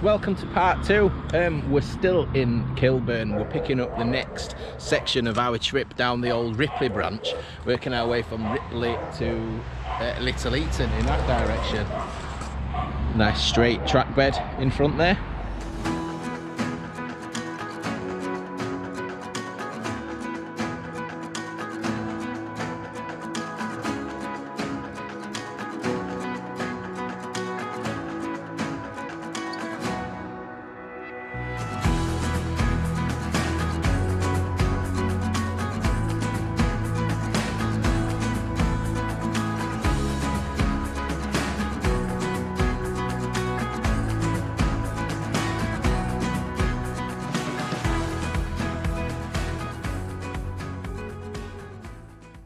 welcome to part 2. We're still in Kilburn. We're picking up the next section of our trip down the old Ripley Branch, working our way from Ripley to Little Eaton in that direction. Nice straight track bed in front there.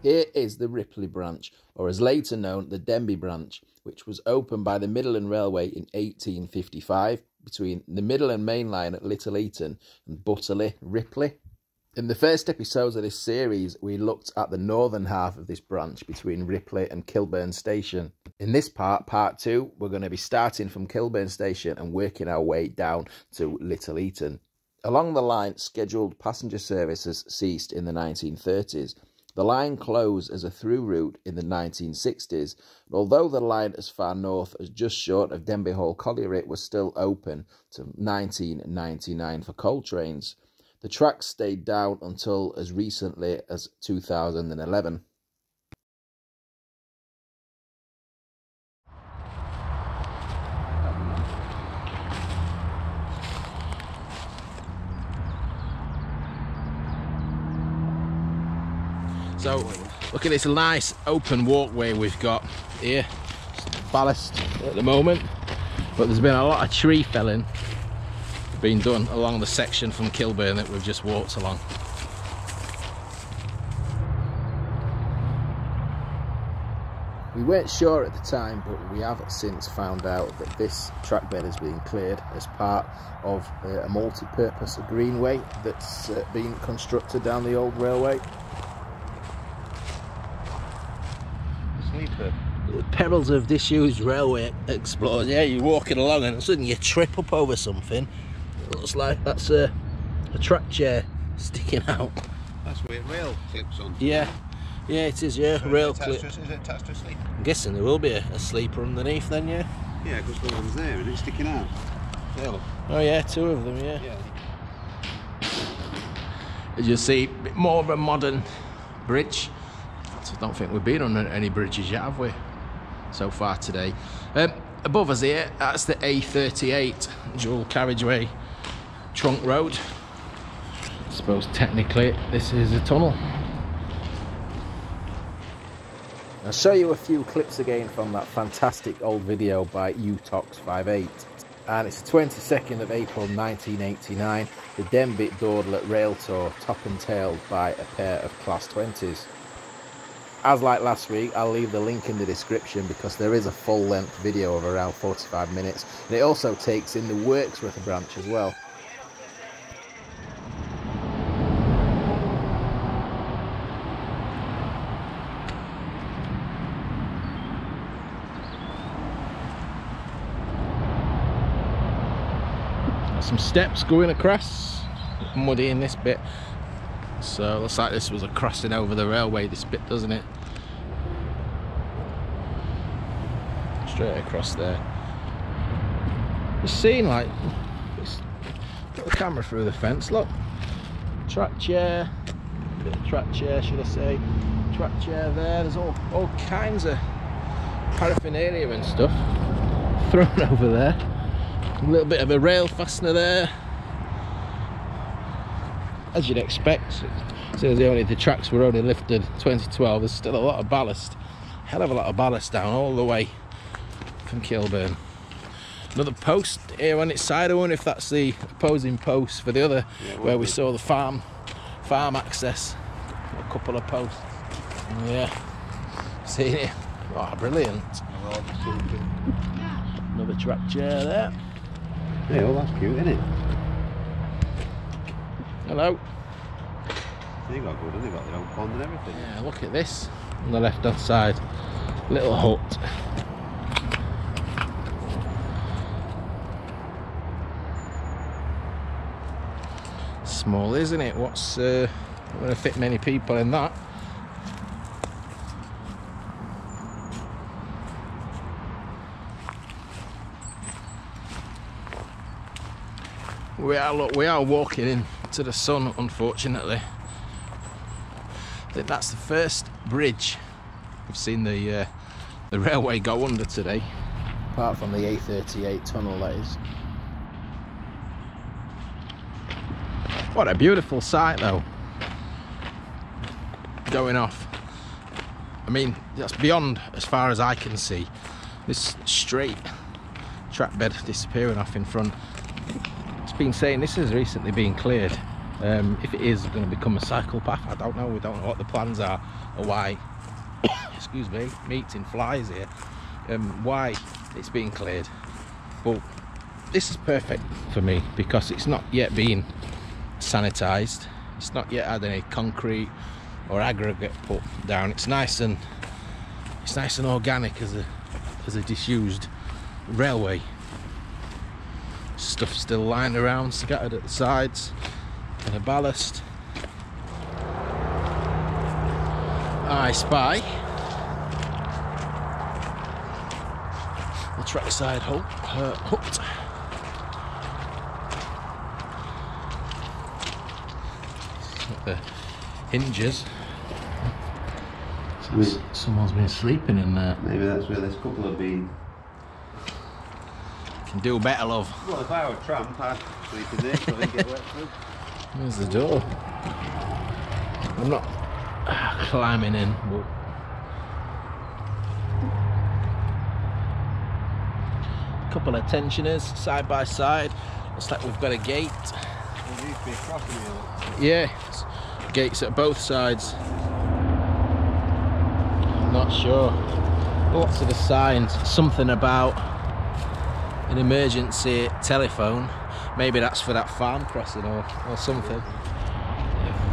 Here is the Ripley Branch, or as later known, the Denby Branch, which was opened by the Midland Railway in 1855 between the Midland Main Line at Little Eaton and Butterley, Ripley. In the first episodes of this series, we looked at the northern half of this branch between Ripley and Kilburn Station. In this part 2, we're going to be starting from Kilburn Station and working our way down to Little Eaton. Along the line, scheduled passenger services ceased in the 1930s. The line closed as a through route in the 1960s, and although the line as far north as just short of Denby colliery was still open to 1999 for coal trains, the tracks stayed down until as recently as 2011. So, look at this nice open walkway we've got here. It's ballast at the moment, but there's been a lot of tree felling being done along the section from Kilburn that we've just walked along. We weren't sure at the time, but we have since found out that this track bed has been cleared as part of a multi-purpose greenway that's been constructed down the old railway. The perils of disused railway explorers. Yeah, you're walking along and suddenly you trip up over something. It looks like that's a track chair sticking out. That's where rail clips on. Yeah, yeah, it is. Yeah, so rail clip. Is it attached to a sleeper? I'm guessing there will be a sleeper underneath then. Yeah. Yeah, because the one's there and it's sticking out. Yeah. Oh yeah, 2 of them. Yeah. As you see, a bit more of a modern bridge. I don't think we've been on any bridges yet, have we, so far today? Above us here, that's the A38 dual carriageway trunk road. I suppose technically this is a tunnel. I'll show you a few clips again from that fantastic old video by Utox58. And it's the 22nd of April 1989, the Denby Dordlet rail tour, top and tailed by a pair of Class 20s. As like last week, I'll leave the link in the description because there is a full-length video of around 45 minutes, and it also takes in the Worksworth branch as well. Some steps going across, muddy in this bit. So looks like this was a crossing over the railway, this bit, doesn't it? Straight across there. Just seeing, like, put the camera through the fence, look. Track chair, bit of track chair should I say. Track chair there, there's all kinds of paraphernalia and stuff thrown over there. A little bit of a rail fastener there. As you'd expect, since the tracks were only lifted 2012, there's still a lot of ballast, hell of a lot of ballast down all the way from Kilburn. Another post here on its side. I wonder if that's the opposing post for the other, where we saw the farm access. A couple of posts. Yeah, see it. Oh, brilliant. Another track chair there. Yeah, well, that's cute, isn't it? Hello. They got good, they got their own pond and everything. Yeah, look at this on the left hand side. Little hut. small, isn't it? What's not going to fit many people in that. We are walking into the sun, unfortunately. I think that's the first bridge we've seen the railway go under today, apart from the A38 tunnel, that is. What a beautiful sight though, going off. I mean, that's beyond as far as I can see. This straight trackbed disappearing off in front. It's been saying this has recently been cleared. If it is going to become a cycle path, I don't know. We don't know what the plans are or why. Excuse me, meeting flies here. Why it's being cleared. But this is perfect for me because it's not yet been sanitised. It's not yet had any concrete or aggregate put down. It's nice and organic as a disused railway. Stuff still lying around, scattered at the sides, and a ballast. I spy the trackside hut. The hinges. So someone's been sleeping in there. Maybe that's where this couple have been. Can do better, love. Well, if I were a tramp, I'd sleep in this, so I didn't get wet through. There's the door. I'm not climbing in, but a couple of tensioners side by side. Looks like we've got a gate. There used to be a crossing here. Yeah, gates at both sides. I'm not sure. Lots of the signs, something about an emergency telephone. Maybe that's for that farm crossing or something.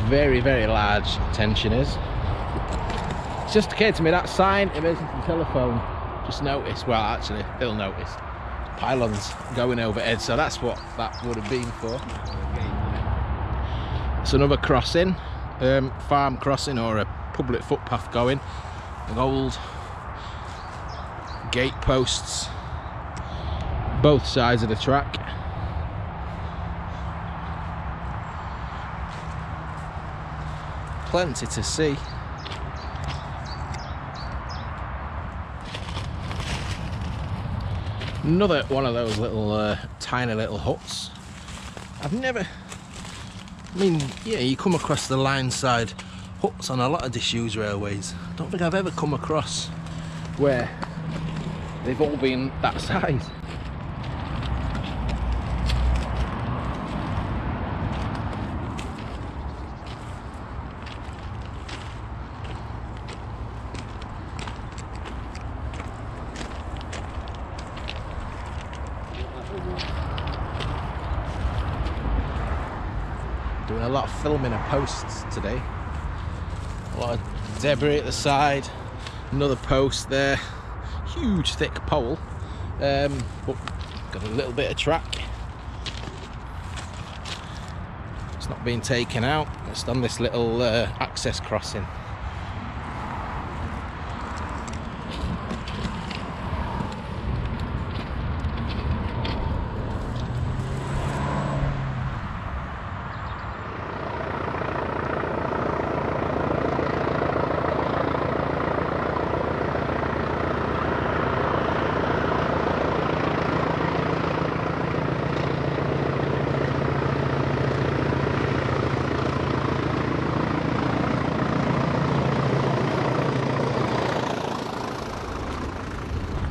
Very, very large tensioners. It's just occurred to me that sign, emergency telephone, just noticed, well actually, Phil noticed, pylons going overhead, so that's what that would have been for. It's another crossing, farm crossing or a public footpath going. Old gate posts, both sides of the track. Plenty to see. Another one of those little tiny little huts. I've never, I mean, yeah, you come across the line side huts on a lot of disused railways. I don't think I've ever come across where they've all been that size. Doing a lot of filming of posts today. A lot of debris at the side. Another post there. Huge thick pole. But got a little bit of track. It's not been taken out. It's on this little access crossing.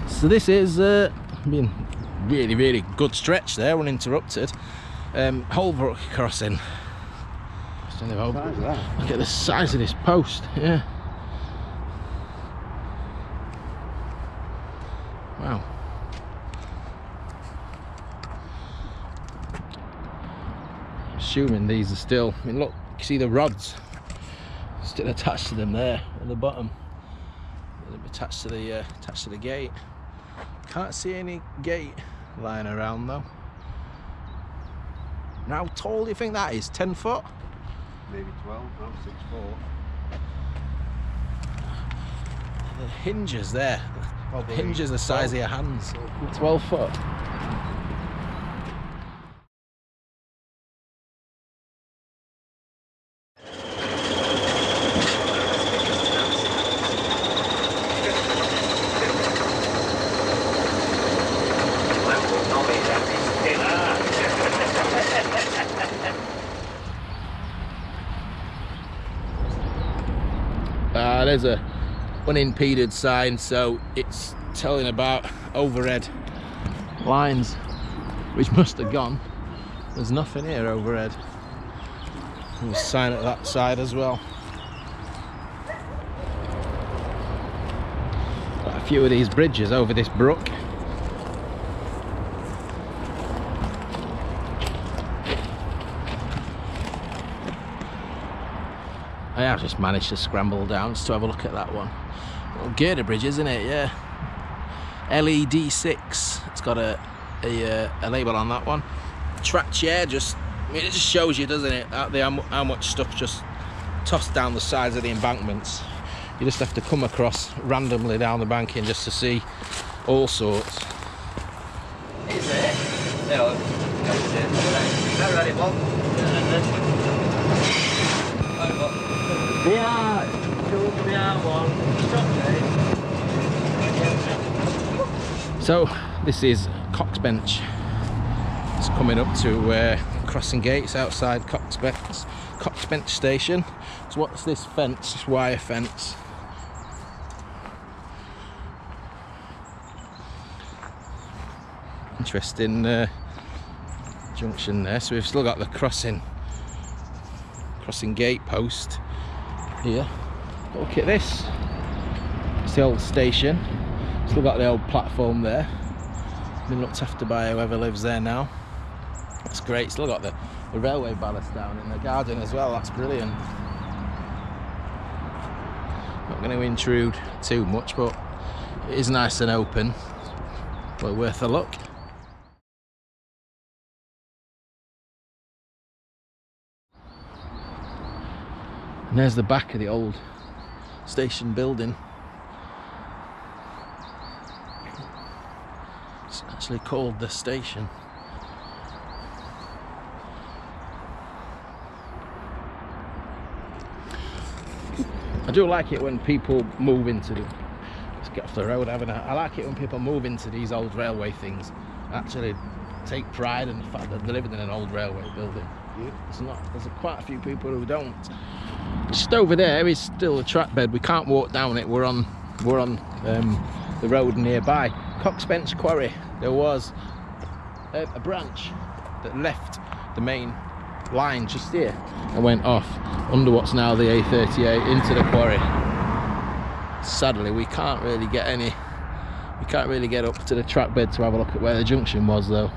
So this is been really, really good stretch there, uninterrupted. Holbrook crossing. Look at the size of this post, yeah. Wow. Assuming these are still, I mean look, you see the rods still attached to them there at the bottom. They're attached to the gate. Can't see any gate lying around though. Now tall do you think that is? 10 foot? Maybe 12, I'm 6'4". The hinges there. Probably Hinges the size 12. of your hands. 12 foot. There's a unimpeded sign, so it's telling about overhead lines, which must have gone. There's nothing here overhead. There's a sign at that side as well. Got a few of these bridges over this brook. I have just managed to scramble down just to have a look at that one. Little girder bridge, isn't it? Yeah. LED6. It's got a label on that one. Track chair, just, I mean, it just shows you, doesn't it, how much stuff just tossed down the sides of the embankments. You just have to come across randomly down the banking just to see all sorts. Is it? No. So this is Coxbench. It's coming up to crossing gates outside Coxbench station. So what's this fence? This wire fence. Interesting junction there. So we've still got the crossing gate post here. Look at this. It's the old station. Still got the old platform there. Been looked after by whoever lives there now. That's great. Still got the railway ballast down in the garden as well. That's brilliant. Not going to intrude too much, but it is nice and open. Well worth a look. And there's the back of the old station building. It's actually called the station. I do like it when people move into the... Let's get off the road, haven't I? I like it when people move into these old railway things. Actually take pride in the fact that they're living in an old railway building. Yeah. There's quite a few people who don't. Just over there is still a trackbed. We can't walk down it. We're on the road nearby. Coxbench quarry. There was a branch that left the main line just here and went off under what's now the A38 into the quarry. Sadly, we can't really get up to the trackbed to have a look at where the junction was, though.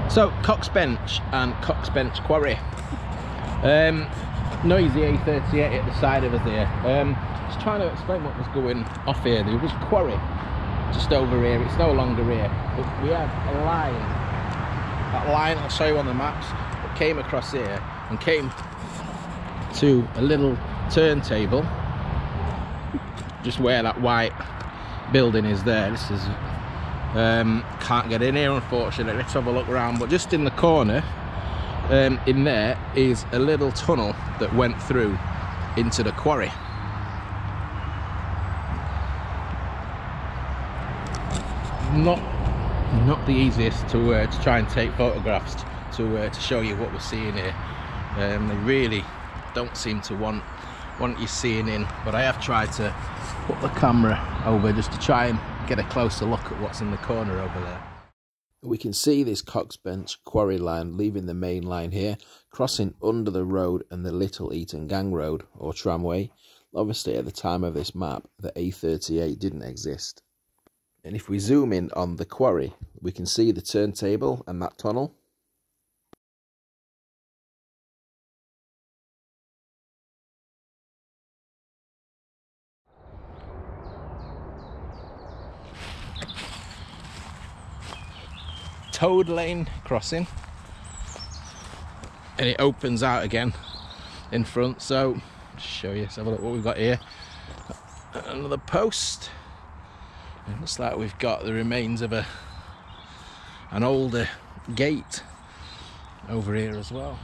So Coxbench and Coxbench quarry. Noisy A38 at the side of us here. Just trying to explain what was going off here. There was a quarry just over here. It's no longer here, but we had a line. That line, I'll show you on the maps, that came across here and came to a little turntable just where that white building is there. This is can't get in here, unfortunately. Let's have a look around, but just in the corner in there is a little tunnel that went through into the quarry. Not the easiest to try and take photographs to show you what we're seeing here. They really don't seem to want you seeing in, but I have tried to put the camera over just to try and get a closer look at what's in the corner over there. We can see this Coxbench quarry line leaving the main line here, crossing under the road and the Little Eaton gang road or tramway. Obviously at the time of this map the A38 didn't exist. And if we zoom in on the quarry, we can see the turntable and that tunnel. towed lane crossing, and it opens out again in front. So just show you, let's have a look what we've got here. Another post. It looks like we've got the remains of an older gate over here as well.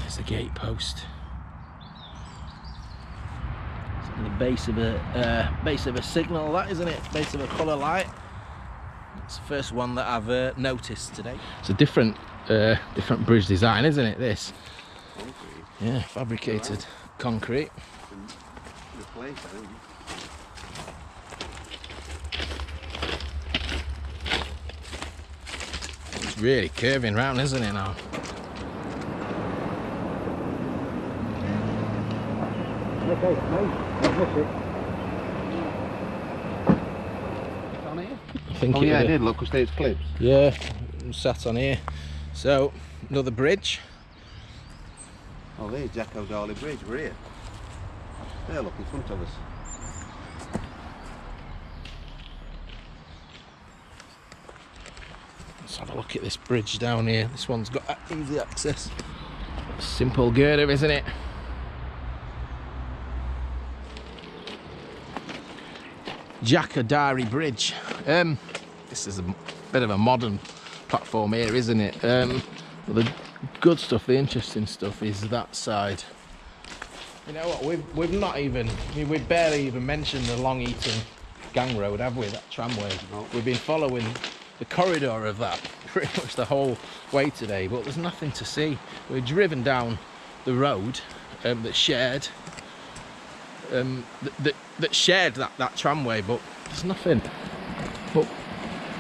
There's a gate post. It's on the base of a signal, that, isn't it? Base of a colour light. It's the first one that I've noticed today. It's a different bridge design, isn't it? This. Concrete. Yeah, fabricated concrete. Replace, I think. It's really curving round, isn't it now? Okay, no, I've missed it. It's on here? I think Oh yeah, I did. Look, because there's clips. Yeah, I'm sat on here. So, another bridge. Oh, there's Jack O'Darley Bridge. We're here. There, look in front of us. Let's have a look at this bridge down here. This one's got easy access. Simple girder, isn't it? Jack O'Darley Bridge. This is a bit of a modern platform here, isn't it? Well, the good stuff, the interesting stuff, is that side. You know what? We've not even, we've barely even mentioned the Long Eaton Gang Road, have we? That tramway. No. We've been following the corridor of that pretty much the whole way today, but there's nothing to see. We've driven down the road that's shared. That shared that tramway, but there's nothing. But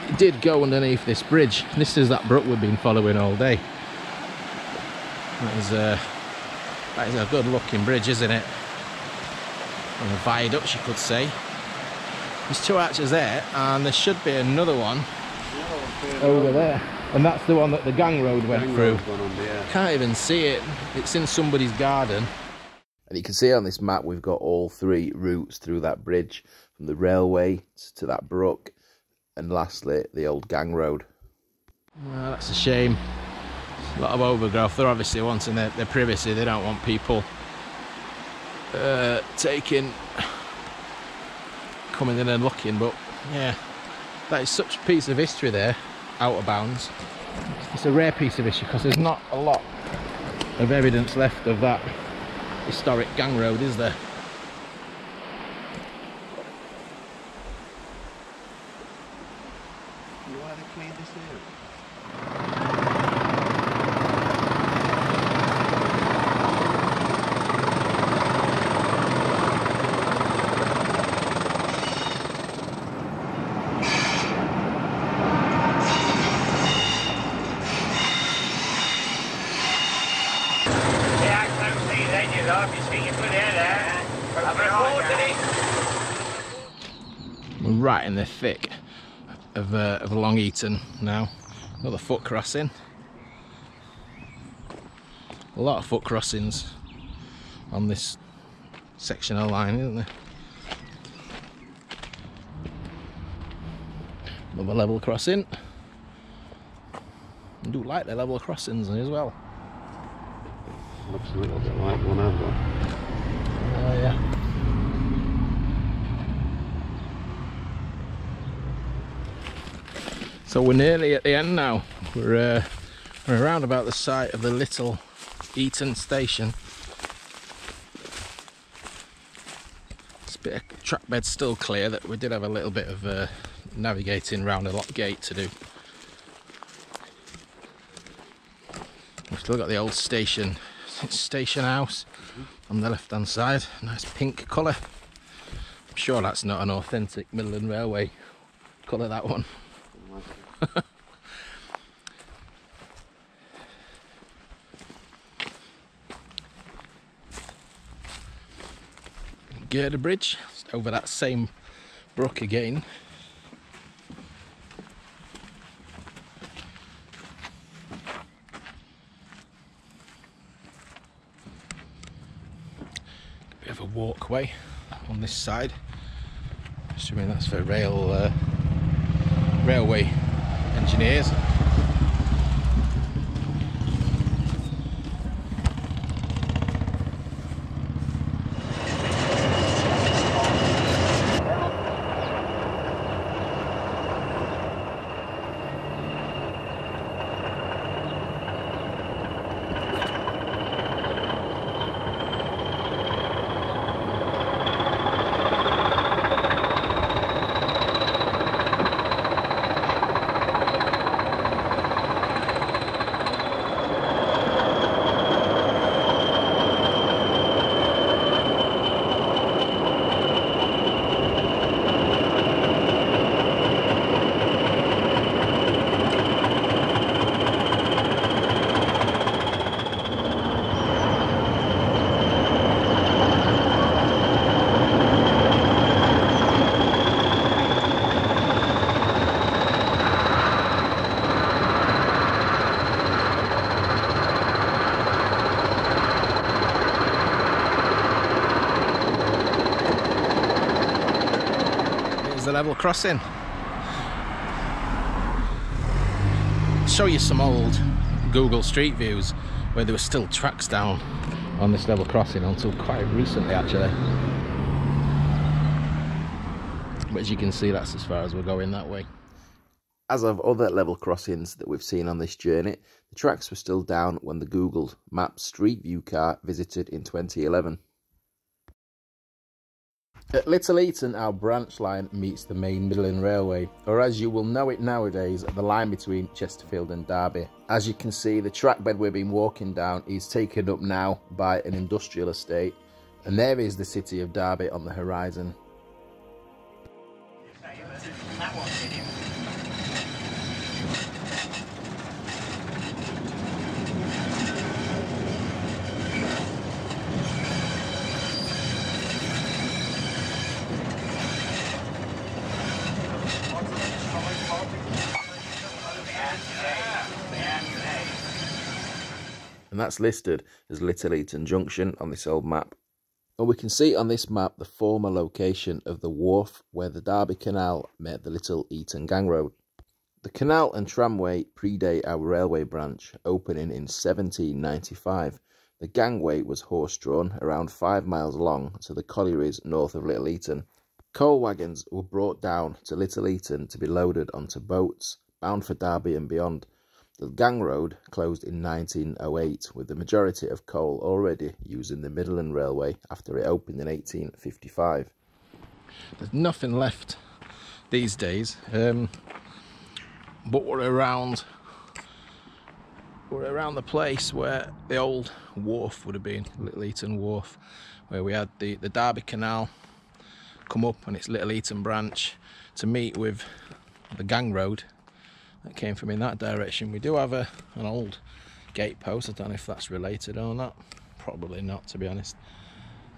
it did go underneath this bridge. This is that brook we've been following all day. That is a good looking bridge, isn't it? On a viaduct, you could say. There's two arches there, and there should be another one over there, and that's the one that the gang road went through. Can't even see it. It's in somebody's garden. And you can see on this map we've got all three routes through that bridge, from the railway to that brook, and lastly the old gang road. Well, that's a shame. A lot of overgrowth. They're obviously wanting their privacy. They don't want people coming in and looking. But yeah, that is such a piece of history there, out of bounds. It's a rare piece of history because there's not a lot of evidence left of that historic gang road, is there? Why they cleaned this here? We're right in the thick of Long Eaton now. Another foot crossing. A lot of foot crossings on this section of line, isn't there? Another level crossing. I do like the level crossings as well. Looks a little bit like one I've got. Oh yeah. So we're nearly at the end now. We're around about the site of the Little Eaton station. This bit of trackbed still clear. That we did have a little bit of navigating round a lock gate to do. We've still got the old station house on the left hand side. Nice pink colour. I'm sure that's not an authentic Midland Railway colour, that one. Girder Bridge, over that same brook again. A bit of a walkway on this side. Assuming that's for railway engineers. level crossing. Show you some old Google Street Views where there were still tracks down on this level crossing until quite recently actually. But as you can see, that's as far as we're going that way. As of other level crossings that we've seen on this journey, the tracks were still down when the Google Maps Street View car visited in 2011. At Little Eaton, our branch line meets the main Midland Railway, or as you will know it nowadays, the line between Chesterfield and Derby. As you can see, the trackbed we've been walking down is taken up now by an industrial estate, and there is the city of Derby on the horizon. And that's listed as Little Eaton Junction on this old map. And we can see on this map the former location of the wharf where the Derby Canal met the Little Eaton Gang Road. The canal and tramway predate our railway branch, opening in 1795. The gangway was horse-drawn, around 5 miles long, to the collieries north of Little Eaton. Coal wagons were brought down to Little Eaton to be loaded onto boats, bound for Derby and beyond. The gang road closed in 1908, with the majority of coal already using the Midland Railway after it opened in 1855. There's nothing left these days, but we're around the place where the old wharf would have been, Little Eaton Wharf, where we had the Derby Canal come up on its Little Eaton branch to meet with the gang road that came from in that direction. We do have an old gate post. I don't know if that's related or not. Probably not, to be honest.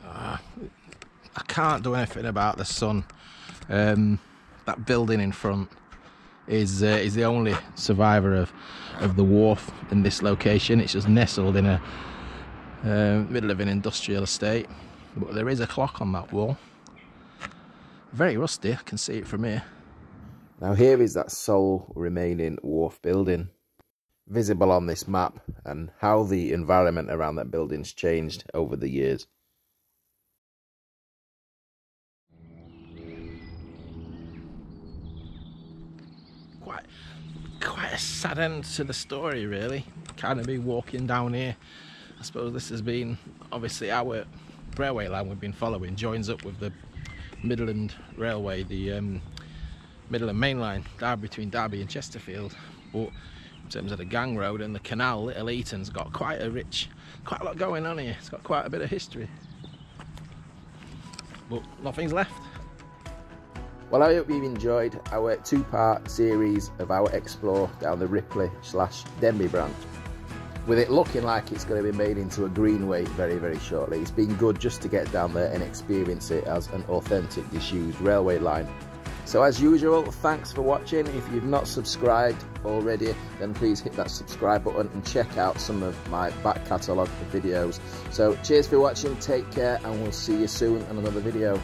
I can't do anything about the sun. That building in front is the only survivor of the wharf in this location. It's just nestled in a middle of an industrial estate. But there is a clock on that wall. Very rusty, I can see it from here. Now here is that sole remaining wharf building, visible on this map, and how the environment around that building's changed over the years. Quite a sad end to the story, really. Kind of be walking down here. I suppose this has been, obviously our railway line we've been following joins up with the Midland Railway, the Midland Main Line, between Derby and Chesterfield. But in terms of the gang road and the canal, Little Eaton's got quite a lot going on here. It's got quite a bit of history, but nothing's left. Well, I hope you've enjoyed our two-part series of our explore down the Ripley/Denby Branch, with it looking like it's going to be made into a greenway very, very shortly. It's been good just to get down there and experience it as an authentic disused railway line. So as usual, thanks for watching. If you've not subscribed already, then please hit that subscribe button and check out some of my back catalogue of videos. So cheers for watching, take care, and we'll see you soon on another video.